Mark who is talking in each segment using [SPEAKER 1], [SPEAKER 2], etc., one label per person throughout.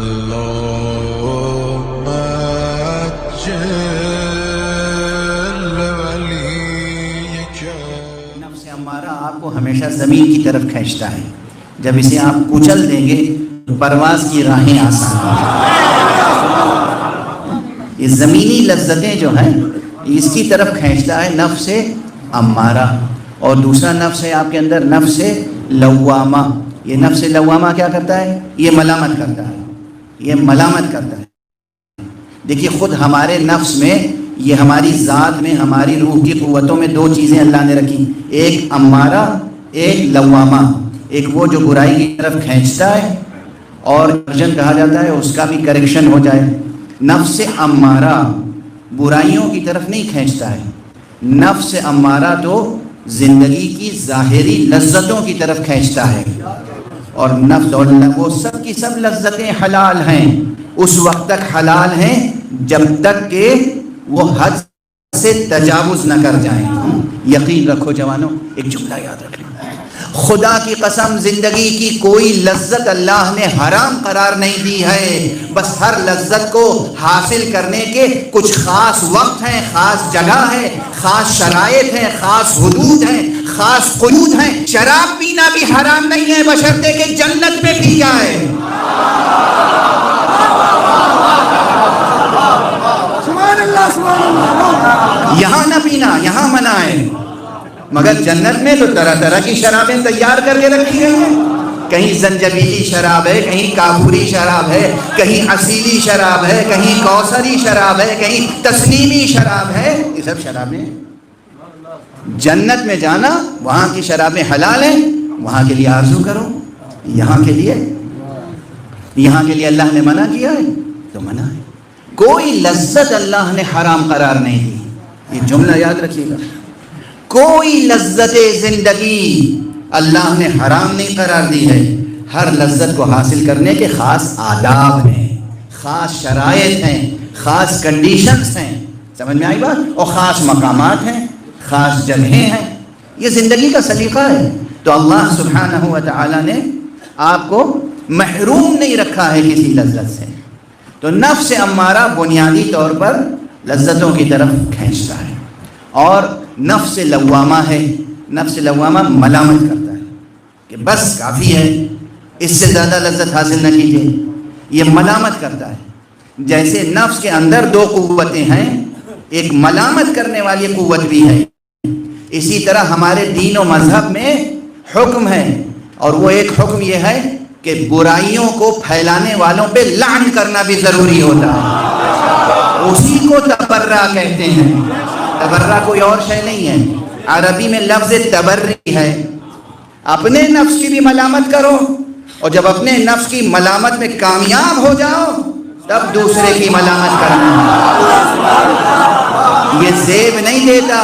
[SPEAKER 1] اللهم اجل وليك.
[SPEAKER 2] نفس امارہ آپ کو ہمیشہ زمین کی طرف کھینچتا ہے. جب اسے آپ کچل دیں گے تو پرواز کی راہیں آسان ہو جائیں. یہ زمینی لذتیں جو ہیں اس کی طرف کھینچتا ہے نفس امارہ. اور دوسرا نفس ہے آپ کے اندر نفس لوامہ. یہ نفس لوامہ کیا کرتا ہے؟ یہ ملامت کرتا ہے. یہ ملامت کرتا ہے. دیکھیے خود ہمارے نفس میں، یہ ہماری ذات میں، ہماری روح کی قوتوں میں دو چیزیں اللہ نے رکھی. ایک امارہ، ایک لوامہ. ایک وہ جو برائی کی طرف کھینچتا ہے اور ورژن کہا جاتا ہے اس کا بھی کریکشن ہو جائے. نفس امارہ برائیوں کی طرف نہیں کھینچتا ہے. نفس امارہ تو زندگی کی ظاہری لذتوں کی طرف کھینچتا ہے. اور نفس اور وہ سب کی سب لذتیں حلال ہیں. اس وقت تک حلال ہیں جب تک کہ وہ حد سے تجاوز نہ کر جائیں. یقین رکھو جوانوں، ایک جملہ یاد رکھیں، خدا کی قسم زندگی کی کوئی لذت اللہ نے حرام قرار نہیں دی ہے. بس ہر لذت کو حاصل کرنے کے کچھ خاص وقت ہیں، خاص جگہ ہے، خاص شرائط ہیں، خاص حدود ہیں، خاص قیود ہیں. شراب پینا بھی حرام نہیں ہے بشرطے کہ جنت میں پی جائے. سبحان اللہ سبحان اللہ. یہاں نہ پینا، یہاں منع ہے، مگر جنت میں تو طرح طرح کی شرابیں تیار کر کے رکھی گئی ہیں. کہیں زنجبیلی شراب ہے، کہیں کافوری شراب ہے، کہیں اصیلی شراب ہے، کہیں کوثری شراب ہے، کہیں تسلیمی شراب ہے. یہ سب شرابیں. جنت میں جانا، وہاں کی شرابیں حلال ہیں، وہاں کے لیے آرزو کرو. یہاں کے لیے اللہ نے منع کیا ہے تو منع ہے. کوئی لذت اللہ نے حرام قرار نہیں دی. یہ جملہ یاد رکھیے گا. کوئی لذت زندگی اللہ نے حرام نہیں قرار دی ہے. ہر لذت کو حاصل کرنے کے خاص آداب ہیں، خاص شرائط ہیں، خاص کنڈیشنز ہیں. سمجھ میں آئی بات؟ اور خاص مقامات ہیں، خاص جگہیں ہیں. یہ زندگی کا سلیقہ ہے. تو اللہ سبحانہ و تعالی نے آپ کو محروم نہیں رکھا ہے کسی لذت سے. تو نفس امارہ بنیادی طور پر لذتوں کی طرف کھینچتا ہے. اور نفس لوامہ ہے، نفس لوامہ ملامت کرتا ہے کہ بس کافی ہے، اس سے زیادہ لذت حاصل نہ کیجیے. یہ ملامت کرتا ہے. جیسے نفس کے اندر دو قوتیں ہیں، ایک ملامت کرنے والی قوت بھی ہے، اسی طرح ہمارے دین و مذہب میں حکم ہے. اور وہ ایک حکم یہ ہے کہ برائیوں کو پھیلانے والوں پہ لعن کرنا بھی ضروری ہوتا ہے. اسی کو تبرہ کہتے ہیں. تبرہ کوئی اور شے نہیں ہے. عربی میں لفظ تبری ہے. اپنے نفس کی بھی ملامت کرو، اور جب اپنے نفس کی ملامت میں کامیاب ہو جاؤ تب دوسرے کی ملامت کرنا. یہ زیب نہیں دیتا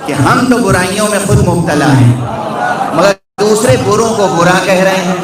[SPEAKER 2] کہ ہم تو برائیوں میں خود مبتلا ہیں مگر دوسرے بروں کو برا کہہ رہے ہیں.